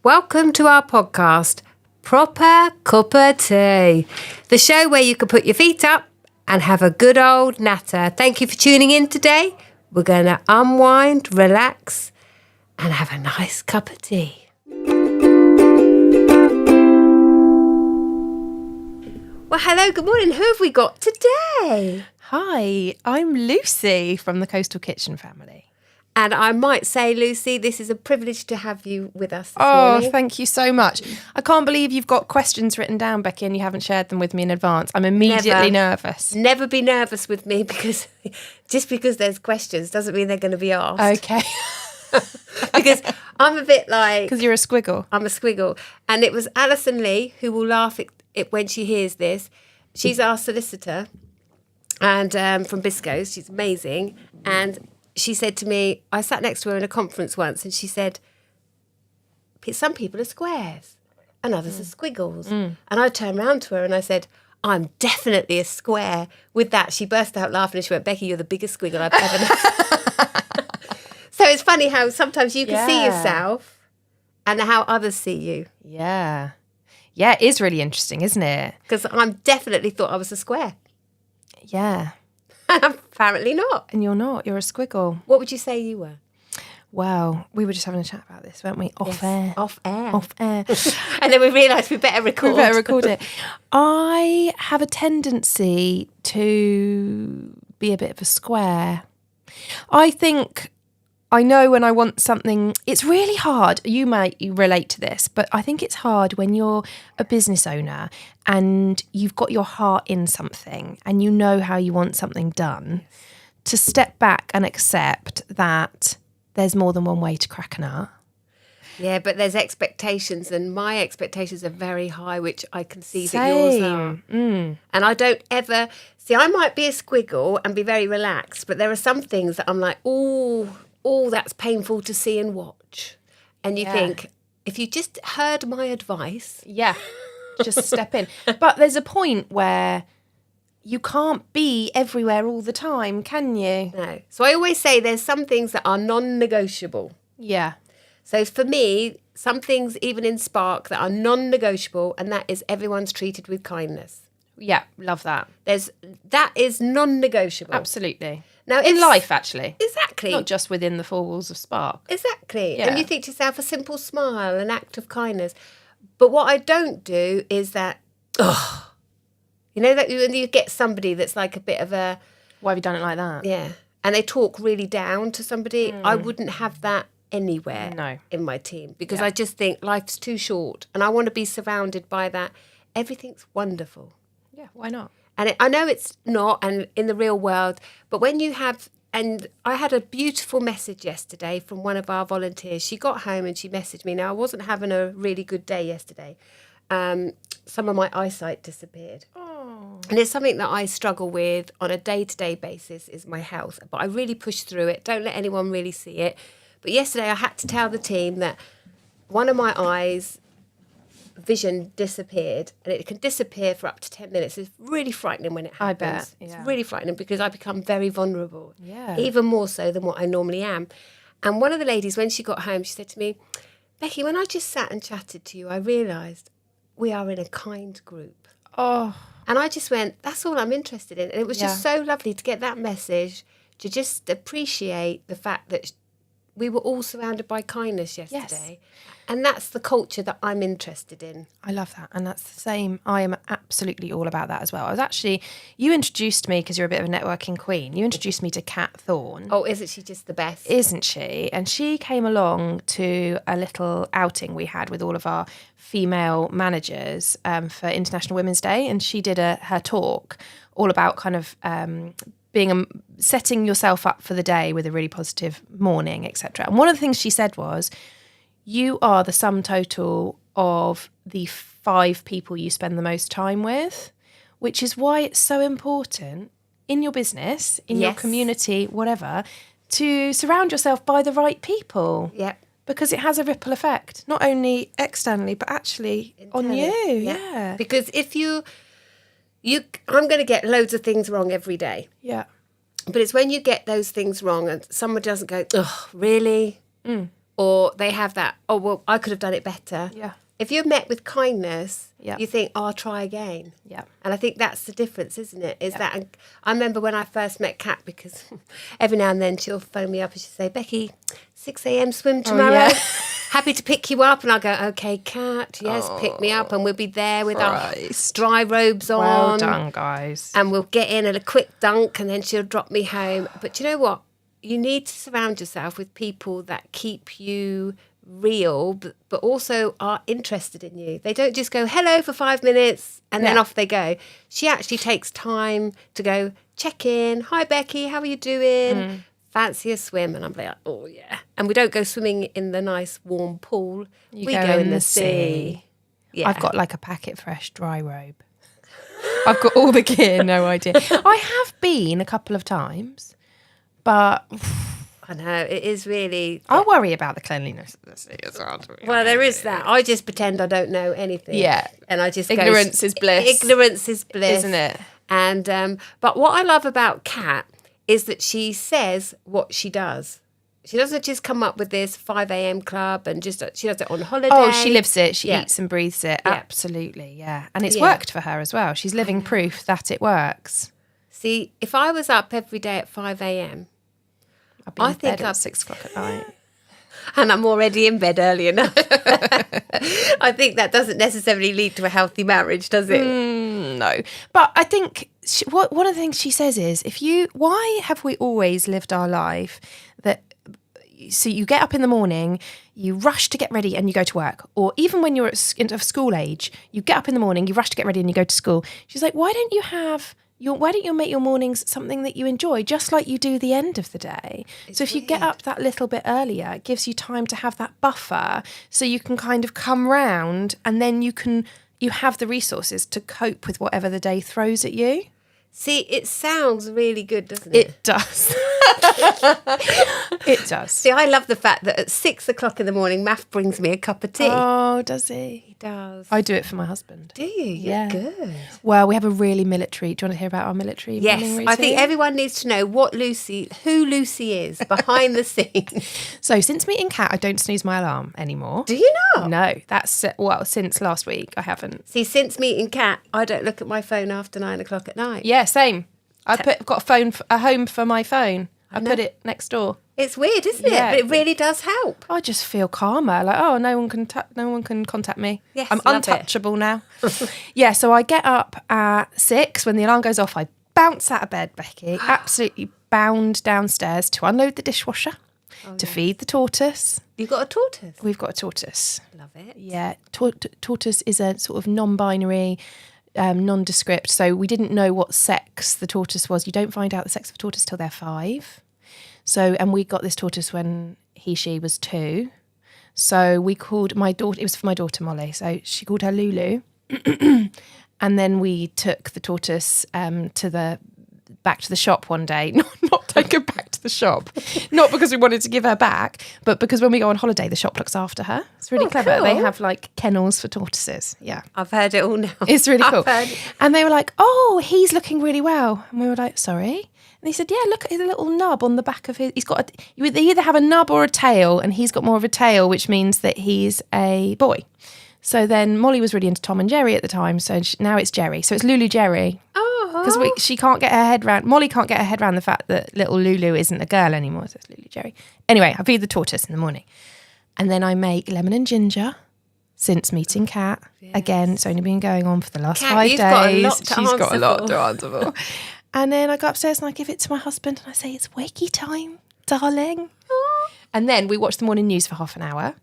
Welcome to our podcast, Proper Cuppa Tea, the show where you can put your feet up and have a good old natter. Thank you for tuning in today. We're going to unwind, relax, and have a nice cup of tea. Well, hello, good morning. Who have we got today? Hi, I'm Lucy from the Coastal Kitchen family. And I might say, Lucy, this is a privilege to have you with us this morning. Oh, thank you so much. I can't believe you've got questions written down, Becki, and you haven't shared them with me in advance. I'm immediately nervous. Never be nervous with me because just because there's questions doesn't mean they're going to be asked. Okay. Because I'm a bit like... Because you're a squiggle. I'm a squiggle. And it was Alison Lee who will laugh at when she hears this. She's our solicitor and from Biscoes. She's amazing. And she said to me, I sat next to her in a conference once and she said, some people are squares and others are squiggles. And I turned around to her and I said, I'm definitely a square. With that, she burst out laughing and she went, Becki, you're the biggest squiggle I've ever known. So it's funny how sometimes you can see yourself and how others see you. Yeah. Yeah, it is really interesting, isn't it? Because I definitely thought I was a square. Yeah. Apparently not. And you're not. You're a squiggle. What would you say you were? Well, we were just having a chat about this, weren't we? Off air. Off air. Off air. And then we realised we better record. We better record it. I have a tendency to be a bit of a square. I know when I want something, it's really hard. You might relate to this, but I think it's hard when you're a business owner and you've got your heart in something and you know how you want something done, to step back and accept that there's more than one way to crack a nut. Yeah, but there's expectations and my expectations are very high, which I can see that yours are. And I don't ever... See, I might be a squiggle and be very relaxed, but there are some things that I'm like, oh, that's painful to see and watch. And you think, if you just heard my advice... Yeah, just step in. But there's a point where you can't be everywhere all the time, can you? No. So I always say there's some things that are non-negotiable. Yeah. So for me, some things even in Spark that are non-negotiable, and that is everyone's treated with kindness. Yeah, love that. That is non-negotiable. Absolutely. Now, in life, actually. Exactly. Not just within the four walls of Spark. Exactly. Yeah. And you think to yourself, a simple smile, an act of kindness. But what I don't do is that, you know, that when you get somebody that's like a bit of a... Why have you done it like that? Yeah. And they talk really down to somebody. I wouldn't have that anywhere in my team because I just think life's too short and I want to be surrounded by that. Everything's wonderful. Yeah, why not? And I know it's not, and in the real world, but when you have, and I had a beautiful message yesterday from one of our volunteers. She got home and she messaged me. Now, I wasn't having a really good day yesterday. Some of my eyesight disappeared. Oh. And it's something that I struggle with on a day-to-day basis is my health. But I really push through it. Don't let anyone really see it. But yesterday I had to tell the team that one of my eyes... vision disappeared, and it can disappear for up to 10 minutes. It's really frightening when it happens. I bet. Yeah. It's really frightening because I become very vulnerable, even more so than what I normally am. And one of the ladies, when she got home, she said to me, Becki, when I just sat and chatted to you, I realised we are in a kind group. Oh. And I just went, that's all I'm interested in. And it was just so lovely to get that message, to just appreciate the fact that we were all surrounded by kindness yesterday. Yes. And that's the culture that I'm interested in. I love that. And that's the same. I am absolutely all about that as well. I was actually, you introduced me, because you're a bit of a networking queen, you introduced me to Kat Thorne. Oh, isn't she just the best? Isn't she? And she came along to a little outing we had with all of our female managers for International Women's Day. And she did her talk all about kind of... setting yourself up for the day with a really positive morning, etc. And one of the things she said was, you are the sum total of the 5 people you spend the most time with, which is why it's so important in your business, in your community, whatever, to surround yourself by the right people. Yeah. Because it has a ripple effect, not only externally, but actually on you. Yeah. Because if I'm going to get loads of things wrong every day. Yeah. But it's when you get those things wrong and someone doesn't go, ugh, really? or they have that, oh, well, I could have done it better. Yeah. If you're met with kindness, Yeah. you think, oh, I'll try again. Yeah. And I think that's the difference, isn't it? Is that, and I remember when I first met Kat, because every now and then she'll phone me up and she'll say, Becki, 6 a.m. swim tomorrow. yeah. Happy to pick you up. And I'll go, okay, Kat, yes, pick me up. And we'll be there with Christ. our dry robes on. Well done, guys. And we'll get in at a quick dunk and then she'll drop me home. But you know what? You need to surround yourself with people that keep you real, but also are interested in you. They don't just go, hello for 5 minutes and then off they go. She actually takes time to go, check in. Hi, Becki, how are you doing? Fancy a swim? And I'm like, oh, yeah. And we don't go swimming in the nice warm pool. We go in the sea. Yeah. I've got like a packet fresh dry robe. I've got all the gear, no idea. I have been a couple of times, but I know, it is really... I worry about the cleanliness of the sea as well. Well, there is that. I just pretend I don't know anything. Yeah. And I just Ignorance is bliss. Ignorance is bliss. Isn't it? And but what I love about Kat is that she says what she does. She doesn't just come up with this 5 a.m. club and just she does it on holiday. Oh, she lives it. She eats and breathes it. Yeah. Absolutely, yeah. And it's worked for her as well. She's living proof that it works. See, if I was up every day at 5 a.m. I'd be in bed at 6 o'clock at night. And I'm already in bed early enough. I think that doesn't necessarily lead to a healthy marriage, does it? No. But I think one of the things she says is, why have we always lived our life that, so you get up in the morning, you rush to get ready and you go to work. Or even when you're of school age, you get up in the morning, you rush to get ready and you go to school. She's like, why don't you make your mornings something that you enjoy, just like you do the end of the day? So if you get up that little bit earlier, it gives you time to have that buffer so you can kind of come round and then you have the resources to cope with whatever the day throws at you. See, it sounds really good, doesn't it? It does. It does. See, I love the fact that at 6 o'clock in the morning, Math brings me a cup of tea. Oh, does he? He does. I do it for my husband. Do you? Yeah. You're good. Well, we have a really military. Do you want to hear about our military morning Yes, routine? I think everyone needs to know who Lucy is behind the scenes. So since meeting Kat, I don't snooze my alarm anymore. Do you not? No, that's, since last week, I haven't. See, since meeting Kat, I don't look at my phone after 9 o'clock at night. Yeah, same. I've got a home for my phone. I put it next door. It's weird, isn't it? But it really does help. I just feel calmer. Like, oh, no one can contact me. Yes, I'm love untouchable now. Yeah, so I get up at 6 when the alarm goes off. I bounce out of bed, Becki, absolutely bound downstairs to unload the dishwasher, to feed the tortoise. You got a tortoise? We've got a tortoise. Love it. Yeah, tortoise is a sort of non-binary, nondescript. So we didn't know what sex the tortoise was. You don't find out the sex of a tortoise till they're 5. So, and we got this tortoise when she was 2. So we called my daughter, it was for my daughter Molly. So she called her Lulu. And then we took the tortoise back to the shop one day. Not take her back to the shop. Not because we wanted to give her back, but because when we go on holiday, the shop looks after her. It's really clever. Cool. They have like kennels for tortoises. Yeah. I've heard it all now. It's really cool. I've heard... And they were like, oh, he's looking really well. And we were like, sorry? And he said, yeah, look at his little nub on the back of his... You either have a nub or a tail, and he's got more of a tail, which means that he's a boy. So then Molly was really into Tom and Jerry at the time, so now it's Jerry. So it's Lulu Jerry. Oh. Because she can't get her head round... Molly can't get her head round the fact that little Lulu isn't a girl anymore, so it's Lulu Jerry. Anyway, I feed the tortoise in the morning. And then I make lemon and ginger since meeting Kat. Yes. Again, it's only been going on for the last 5 days. She's got a lot to answer for. And then I go upstairs and I give it to my husband and I say, it's wakey time, darling. Aww. And then we watch the morning news for half an hour.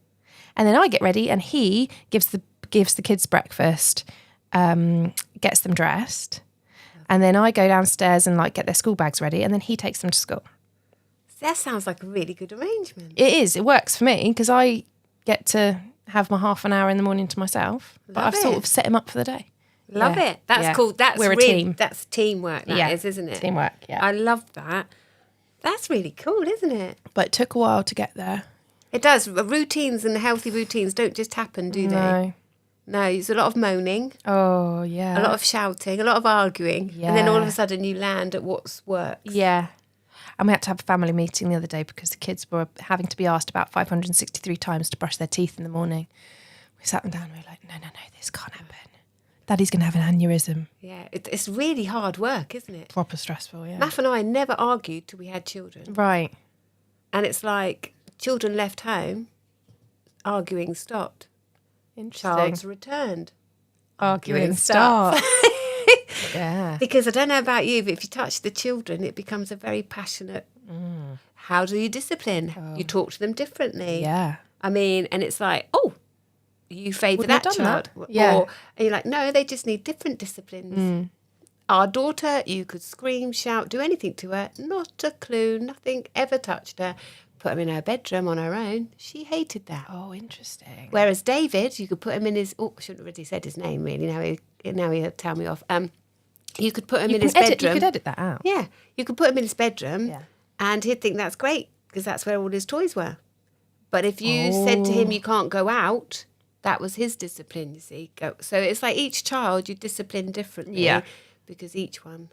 And then I get ready and he gives the kids breakfast, gets them dressed. And then I go downstairs and like get their school bags ready and then he takes them to school. That sounds like a really good arrangement. It is. It works for me because I get to have my half an hour in the morning to myself. But I've sort of set him up for the day. Love it. That's cool. We're a team. That's teamwork, that is, isn't it? Teamwork, yeah. I love that. That's really cool, isn't it? But it took a while to get there. It does. Routines and healthy routines don't just happen, do they? No, it's a lot of moaning. Oh, yeah. A lot of shouting, a lot of arguing. Yeah. And then all of a sudden you land at what's works. Yeah. And we had to have a family meeting the other day because the kids were having to be asked about 563 times to brush their teeth in the morning. We sat them down and we were like, no, this can't happen. Daddy's going to have an aneurysm. Yeah, it's really hard work, isn't it? Proper stressful, yeah. Math and I never argued till we had children. Right. And it's like children left home, arguing stopped. Interesting. Child's returned. Arguing start. Yeah. Because I don't know about you, but if you touch the children, it becomes a very passionate. How do you discipline? You talk to them differently. Yeah. I mean, and it's like, oh, you favour Wouldn't that have done child. that. Yeah. Or, and you're like, no, they just need different disciplines. Our daughter, you could scream, shout, do anything to her. Not a clue. Nothing ever touched her. Put her in her bedroom on her own. She hated that. Oh, interesting. Whereas David, you could put him in his... Oh, I shouldn't have already said his name, really. Now he'll tell me off. You could put him in his bedroom. You could edit that out. Yeah. You could put him in his bedroom Yeah. and he'd think that's great because that's where all his toys were. But if you said to him, you can't go out, that was his discipline, you see. So it's like each child you discipline differently. Yeah. Because each one...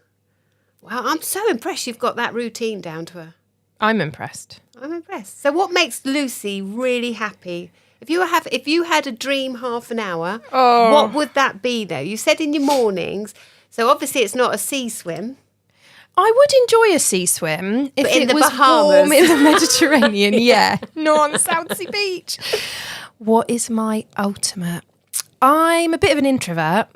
Wow, I'm so impressed you've got that routine down to her. I'm impressed. I'm impressed. So what makes Lucy really happy? If you had a dream half an hour, what would that be though? You said in your mornings, so obviously it's not a sea swim. I would enjoy a sea swim if in it the was Bahamas. warm in the Mediterranean. Yeah, not on South Sea Beach. What is my ultimate? I'm a bit of an introvert.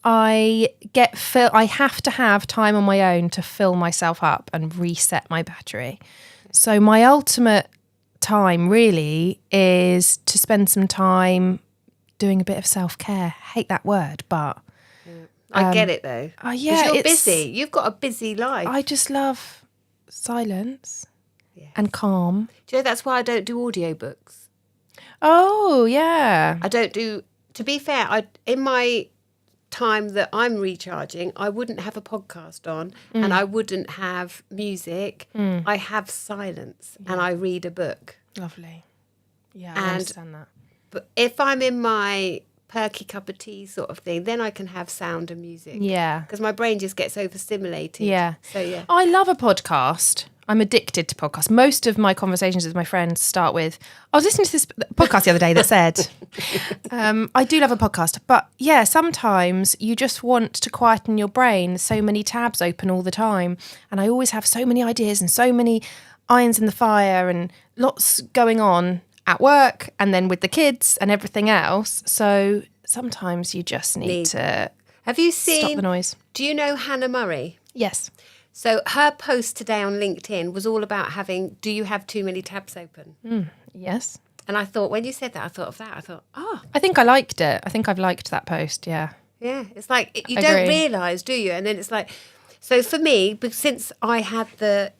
I have to have time on my own to fill myself up and reset my battery. So my ultimate time really is to spend some time doing a bit of self-care. Hate that word, but I get it though. yeah, you're busy. You've got a busy life. I just love silence and calm. Do you know that's why I don't do audiobooks? Oh, yeah. I don't do... To be fair, in my time that I'm recharging, I wouldn't have a podcast on and I wouldn't have music. I have silence and I read a book. Lovely. Yeah, And- I understand that. But if I'm in my perky cup of tea sort of thing, then I can have sound and music. Yeah. Because my brain just gets overstimulated. Yeah. So, yeah. I love a podcast. I'm addicted to podcasts. Most of my conversations with my friends start with, I was listening to this podcast the other day that said, I do love a podcast. But yeah, sometimes you just want to quieten your brain. So many tabs open all the time. And I always have so many ideas and so many irons in the fire and lots going on at work and then with the kids and everything else. So sometimes you just need to Have you stop seen... the noise. Do you know Hannah Murray? Yes. So her post today on LinkedIn was all about do you have too many tabs open? Yes. And I thought, when you said that, I thought of that. I thought, I think I liked it. I think I've liked that post, yeah. yeah. It's like, you Agree. don't realise, do you? And then it's like... So for me, since I had the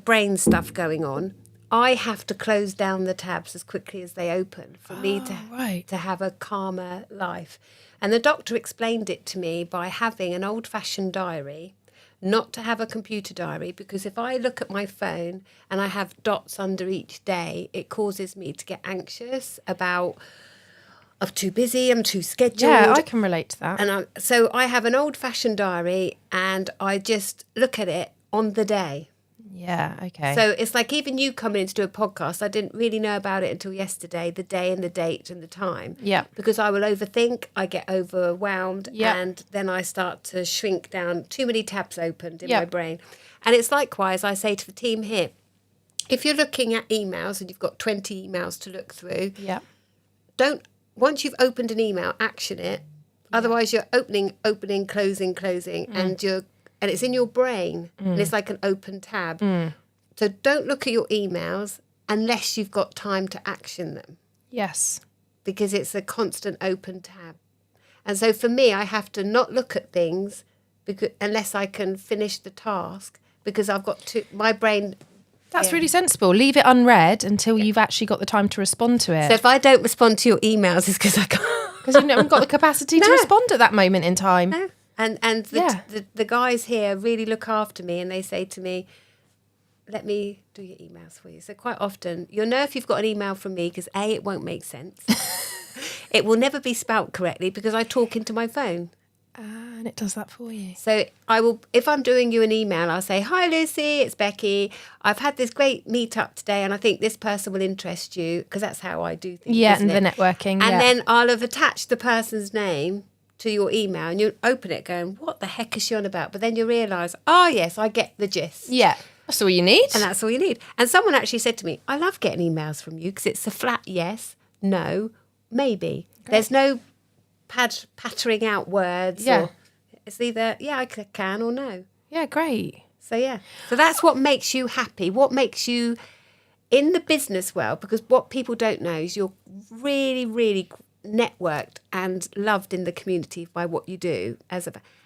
brain stuff going on, I have to close down the tabs as quickly as they open for me to have a calmer life. And the doctor explained it to me by having an old-fashioned diary, not to have a computer diary, because if I look at my phone and I have dots under each day, it causes me to get anxious about, I'm too busy, I'm too scheduled. Yeah, I can relate to that. And so I have an old-fashioned diary and I just look at it on the day. Yeah, okay. So it's like even you coming in to do a podcast, I didn't really know about it until yesterday, the day and the date and the time. Yeah. Because I will overthink, I get overwhelmed, Yeah. and then I start to shrink down. Too many tabs opened in Yeah. my brain. And it's likewise, I say to the team here, if you're looking at emails and you've got 20 emails to look through, yeah. once you've opened an email, action it. Otherwise you're opening, closing, and it's in your brain and it's like an open tab. So don't look at your emails unless you've got time to action them, Yes. because it's a constant open tab. And so for me, I have to not look at things unless I can finish the task, because I've got my brain... That's really sensible. Leave it unread until you've actually got the time to respond to it. So if I don't respond to your emails, it's because I can't. Because you haven't got the capacity to respond at that moment in time. No. And the guys here really look after me, and they say to me, let me do your emails for you. So quite often, you'll know if you've got an email from me because A, it won't make sense. It will never be spelt correctly because I talk into my phone. And it does that for you. So I will, if I'm doing you an email, I'll say, "Hi Lucy, it's Becki. I've had this great meet up today and I think this person will interest you," because that's how I do things. Yeah, isn't and the it? networking. And then I'll have attached the person's name to your email and you open it going, "What the heck is she on about?" But then you realise, oh yes, I get the gist. Yeah, that's all you need. And that's all you need. And someone actually said to me, "I love getting emails from you because it's a flat yes, no, maybe. Great. There's no pattering out words. Yeah. Or it's either, yeah, I can or no." Yeah, great. So, yeah. So that's what makes you happy. What makes you in the business world, because what people don't know is you're really, really networked and loved in the community by what you do.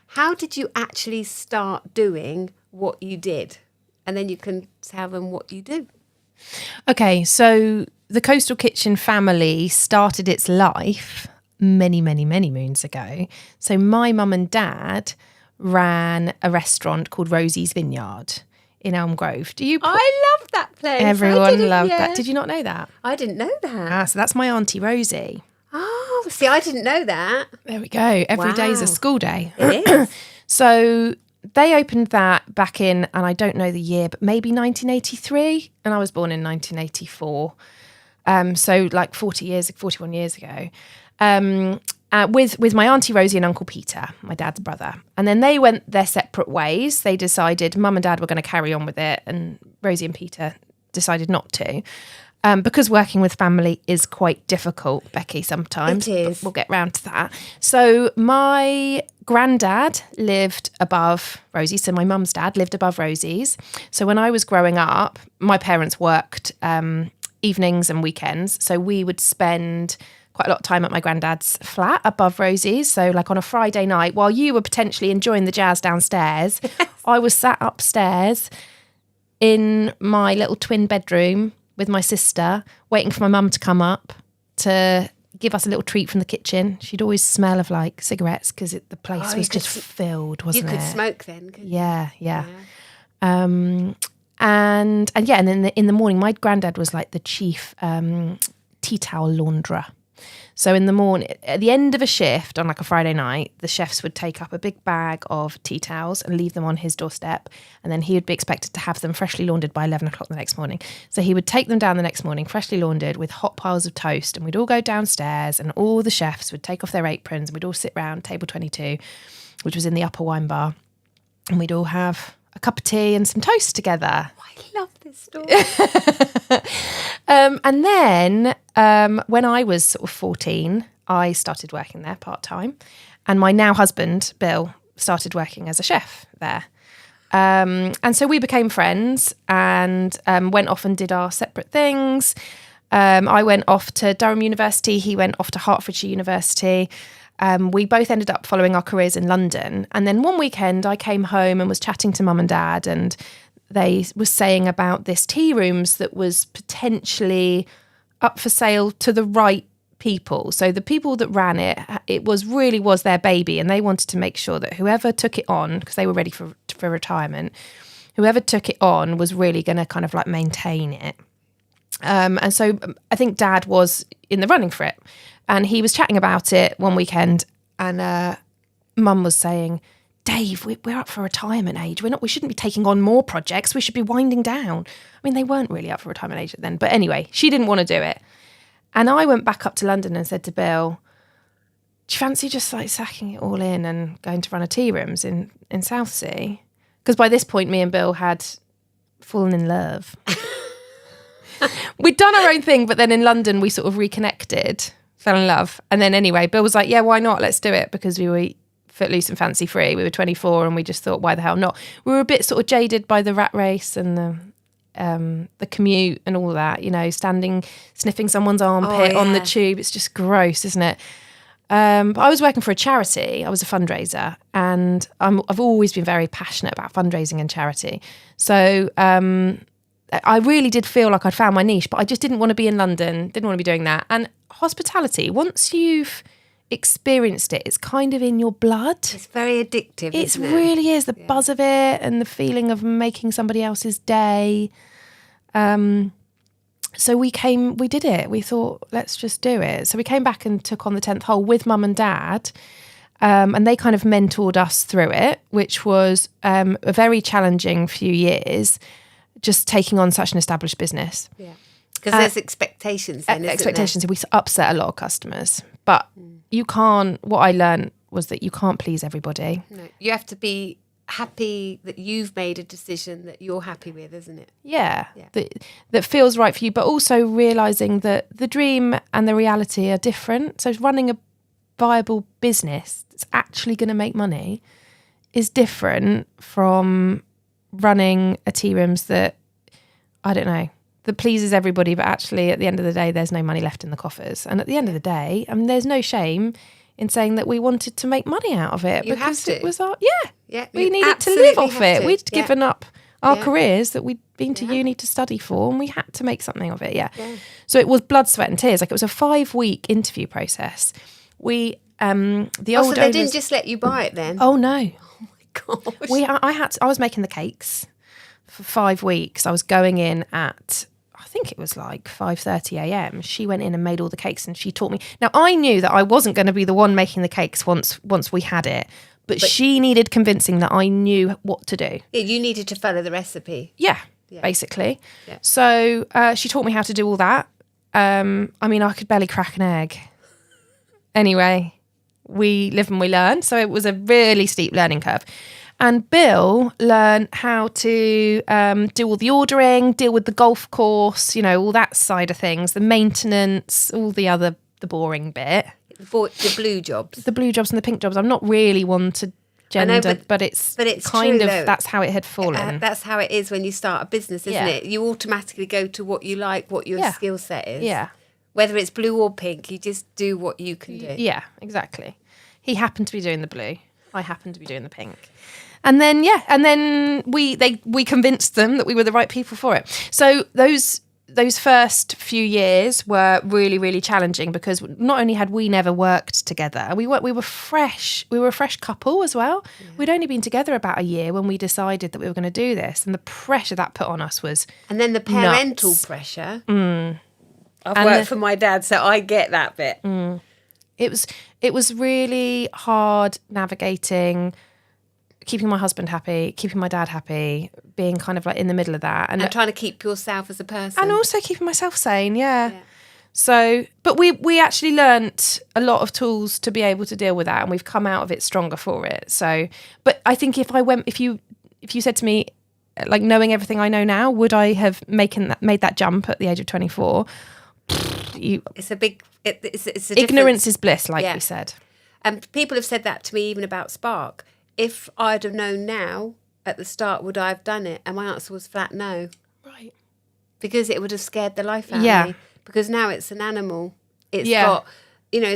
How did you actually start doing what you did? And then you can tell them what you do. Okay, so the Coastal Kitchen family started its life many, many, many moons ago. So my mum and dad ran a restaurant called Rosie's Vineyard in Elm Grove. I love that place. Everyone loved that. Did you not know that? I didn't know that. So that's my auntie Rosie. Oh, see, I didn't know that. There we go. Every day's a school day. It is. So they opened that back in, and I don't know the year, but maybe 1983. And I was born in 1984. So like 41 years ago. With my auntie Rosie and Uncle Peter, my dad's brother. And then they went their separate ways. They decided mum and dad were going to carry on with it, and Rosie and Peter decided not to. Because working with family is quite difficult, Becki, sometimes. It is. We'll get round to that. So my granddad lived above Rosie's. So my mum's dad lived above Rosie's. So when I was growing up, my parents worked evenings and weekends. So we would spend quite a lot of time at my granddad's flat above Rosie's. So like on a Friday night, while you were potentially enjoying the jazz downstairs, I was sat upstairs in my little twin bedroom with my sister, waiting for my mum to come up to give us a little treat from the kitchen. She'd always smell of like cigarettes because the place was just filled, wasn't it? You could smoke then, couldn't you? Yeah. And then in the morning, my granddad was like the chief tea towel launderer. So in the morning, at the end of a shift on like a Friday night, the chefs would take up a big bag of tea towels and leave them on his doorstep. And then he would be expected to have them freshly laundered by 11 o'clock the next morning. So he would take them down the next morning, freshly laundered with hot piles of toast. And we'd all go downstairs and all the chefs would take off their aprons and we'd all sit round table 22, which was in the upper wine bar. And we'd all have a cup of tea and some toast together. I love this story. And then when I was sort of 14, I started working there part-time. And my now husband, Bill, started working as a chef there. And so we became friends and went off and did our separate things. I went off to Durham University. He went off to Hertfordshire University. We both ended up following our careers in London. And then one weekend I came home and was chatting to mum and dad, and they were saying about this tea rooms that was potentially up for sale to the right people. So the people that ran it was their baby, and they wanted to make sure that whoever took it on, because they were ready for retirement, whoever took it on was really going to kind of like maintain it. And so I think Dad was in the running for it, and he was chatting about it one weekend, and Mum was saying, "Dave, we're up for retirement age. We shouldn't be taking on more projects. We should be winding down." I mean, they weren't really up for retirement age then, but anyway, she didn't want to do it. And I went back up to London and said to Bill, "Do you fancy just like sacking it all in and going to run a tea rooms in Southsea?" Because by this point, me and Bill had fallen in love. We'd done our own thing, but then in London, we sort of reconnected, fell in love. And then anyway, Bill was like, "Yeah, why not? Let's do it," because we were footloose and fancy free. We were 24 and we just thought, why the hell not? We were a bit sort of jaded by the rat race and the commute and all that, sniffing someone's armpit on the tube. It's just gross, isn't it? But I was working for a charity. I was a fundraiser, and I've always been very passionate about fundraising and charity. So I really did feel like I'd found my niche, but I just didn't want to be in London, didn't want to be doing that. And hospitality, once you've experienced it, it's kind of in your blood. It's very addictive, isn't it? It really is. The buzz of it and the feeling of making somebody else's day. So we did it. We thought, let's just do it. So we came back and took on the 10th hole with mum and dad. and they kind of mentored us through it, which was a very challenging few years, just taking on such an established business. Yeah. Because there's expectations then, isn't expectations. We upset a lot of customers, but you can't. What I learned was that you can't please everybody. No, you have to be happy that you've made a decision that you're happy with, isn't it? Yeah. That feels right for you, but also realising that the dream and the reality are different. So running a viable business that's actually going to make money is different from running a tea rooms that, I don't know, that pleases everybody, but actually at the end of the day, there's no money left in the coffers. And at the end of the day, I mean, there's no shame in saying that we wanted to make money out of it, You because have to. it was our, we you needed to absolutely live off have it. to. We'd Yeah. given up our Yeah. careers that we'd been to Yeah. uni to study for, and we had to make something of it. Yeah. So it was blood, sweat and tears. Like, it was a 5-week interview process. The So they old didn't owners, just let you buy it then? oh no. Gosh. I was making the cakes for 5 weeks. I was going in at, I think it was like 5:30 a.m. She went in and made all the cakes, and she taught me. Now, I knew that I wasn't going to be the one making the cakes once we had it, but she needed convincing that I knew what to do. Yeah, you needed to follow the recipe. Yeah, basically. Yeah. So she taught me how to do all that. I mean, I could barely crack an egg. Anyway, we live and we learn. So it was a really steep learning curve. And Bill learned how to do all the ordering, deal with the golf course, all that side of things, the maintenance, all the boring bit. The blue jobs. The blue jobs and the pink jobs. I'm not really one to gender, but it's kind true, of, though. that's how it had fallen. That's how it is when you start a business, isn't it? You automatically go to what you like, what your skill set is. Yeah. Whether it's blue or pink, you just do what you can do. Yeah, exactly. He happened to be doing the blue. I happened to be doing the pink. And then we convinced them that we were the right people for it. So those first few years were really, really challenging, because not only had we never worked together, we were fresh. We were a fresh couple as well. Yeah. We'd only been together about a year when we decided that we were going to do this, and the pressure that put on us was and then the parental nuts. Pressure. I've worked for my dad, so I get that bit. It was really hard navigating, keeping my husband happy, keeping my dad happy, being kind of like in the middle of that. And trying to keep yourself as a person. And also keeping myself sane, yeah. So, but we actually learnt a lot of tools to be able to deal with that, and we've come out of it stronger for it. So, but I think if you said to me, like, knowing everything I know now, would I have made that jump at the age of 24? It's a big... It's a ignorance is bliss, like we said. And people have said that to me even about Spark. If I'd have known now at the start, would I have done it? And my answer was flat no. Right. Because it would have scared the life out of me. Because now it's an animal. It's got,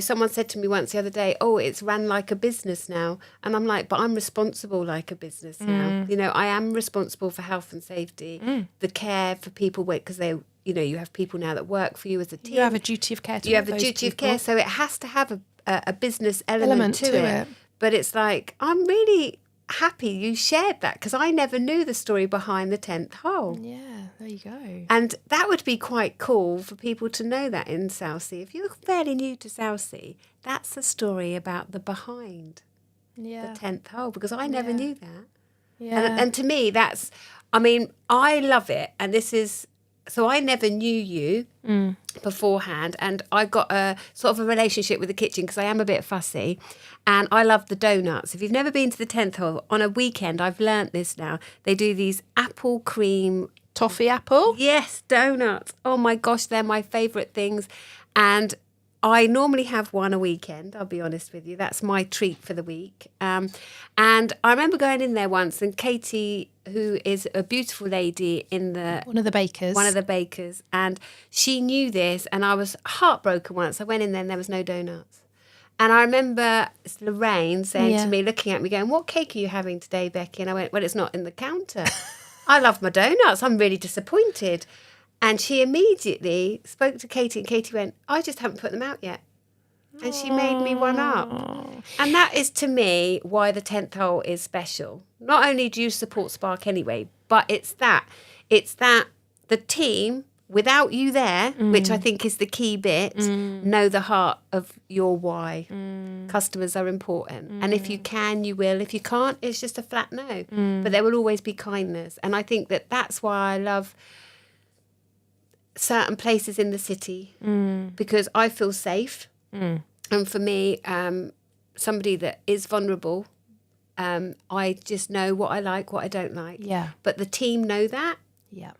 someone said to me once the other day, oh, it's run like a business now. And I'm like, but I'm responsible like a business now. I am responsible for health and safety, the care for people, because they... you have people now that work for you as a team. You have a duty of care to You have a duty of care, so it has to have a business element to it. But it's like, I'm really happy you shared that, because I never knew the story behind the 10th hole. Yeah, there you go. And that would be quite cool for people to know that in Southsea. If you're fairly new to Southsea, that's a story about the behind the 10th hole, because I never knew that. Yeah. And to me, that's, I love it. And this is... So I never knew you beforehand, and I got a sort of a relationship with the kitchen because I am a bit fussy, and I love the donuts. If you've never been to the 10th hole, on a weekend, I've learnt this now, they do these apple cream... Toffee apple? Yes, donuts. Oh my gosh, they're my favourite things. And I normally have one a weekend, I'll be honest with you. That's my treat for the week. And I remember going in there once, and Katie, who is a beautiful lady one of the bakers, and she knew this, and I was heartbroken once. I went in there and there was no donuts. And I remember Lorraine saying to me, looking at me, going, what cake are you having today, Becki? And I went, well, it's not in the counter. I love my donuts. I'm really disappointed. And she immediately spoke to Katie, and Katie went, I just haven't put them out yet. And she made me one up. And that is, to me, why the 10th hole is special. Not only do you support Spark anyway, but it's that the team without you there, which I think is the key bit, know the heart of your why. Customers are important. And if you can, you will. If you can't, it's just a flat no. But there will always be kindness. And I think that that's why I love certain places in the city, because I feel safe. And for me, somebody that is vulnerable, I just know what I like, what I don't like. Yeah. But the team know that. Yeah.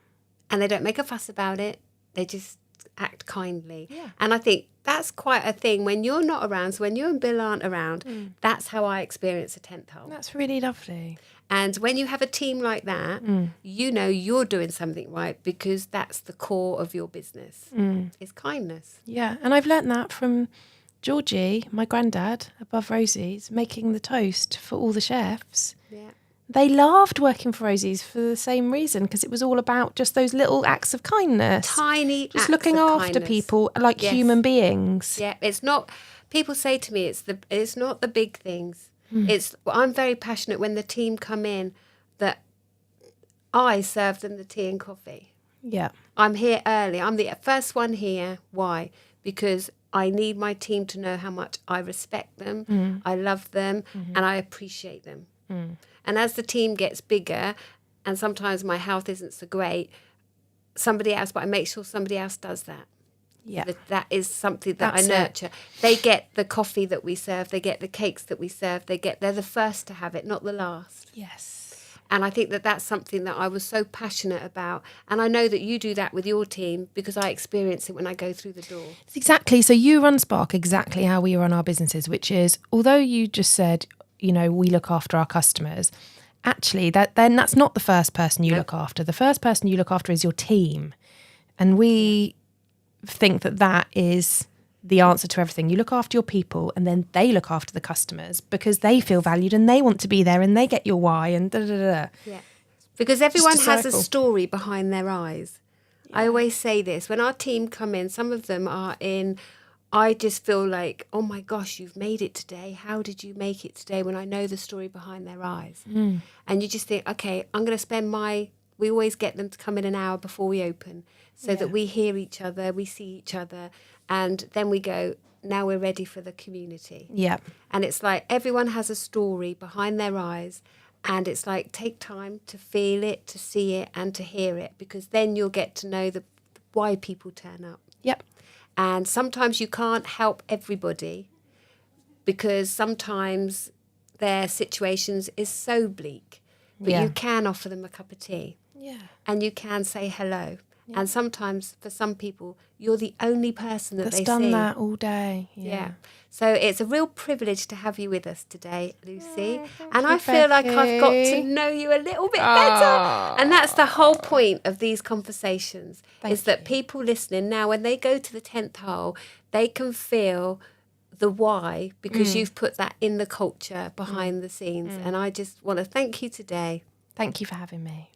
And they don't make a fuss about it. They just act kindly. Yeah. And I think that's quite a thing when you're not around. So when you and Bill aren't around, that's how I experience a 10th hole. That's really lovely. And when you have a team like that, you know you're doing something right, because that's the core of your business. It's kindness. Yeah. And I've learnt that from Georgie, my granddad, above Rosie's, making the toast for all the chefs. Yeah. They loved working for Rosie's for the same reason, because it was all about just those little acts of kindness. Tiny just acts looking of after kindness. people like human beings. Yeah, it's not. People say to me, it's not the big things. I'm very passionate when the team come in that I serve them the tea and coffee. Yeah. I'm here early. I'm the first one here. Why? Because I need my team to know how much I respect them, I love them, and I appreciate them. And as the team gets bigger, and sometimes my health isn't so great, but I make sure somebody else does that. Yeah. That is something that That's I nurture. They get the coffee that we serve. They get the cakes that we serve. They're the first to have it, not the last. Yes. And I think that that's something that I was so passionate about. And I know that you do that with your team, because I experience it when I go through the door. Exactly. So you run Spark exactly how we run our businesses, which is, although you just said, we look after our customers, actually then that's not the first person you look after. The first person you look after is your team. And we think that is the answer to everything. You look after your people, and then they look after the customers, because they feel valued and they want to be there and they get your why and da da da. Yeah. Because everyone Just a has a circle. story behind their eyes. Yeah. I always say this. When our team come in, some of them are in, I just feel like, oh my gosh, you've made it today. How did you make it today? When I know the story behind their eyes. And you just think, okay, I'm going to spend we always get them to come in an hour before we open, so that we hear each other, we see each other, and then we go, now we're ready for the community. Yeah. And it's like everyone has a story behind their eyes, and it's like take time to feel it, to see it, and to hear it, because then you'll get to know why people turn up. Yep. And sometimes you can't help everybody, because sometimes their situations is so bleak, but you can offer them a cup of tea. Yeah. And you can say hello. Yeah. And sometimes for some people, you're the only person that That's they done see. that all day. Yeah. So it's a real privilege to have you with us today, Lucy. And I feel like I've got to know you a little bit better. And that's the whole point of these conversations, is that people listening now, when they go to the 10th hole, they can feel the why, because you've put that in the culture behind the scenes. And I just want to thank you today. Thank you for having me.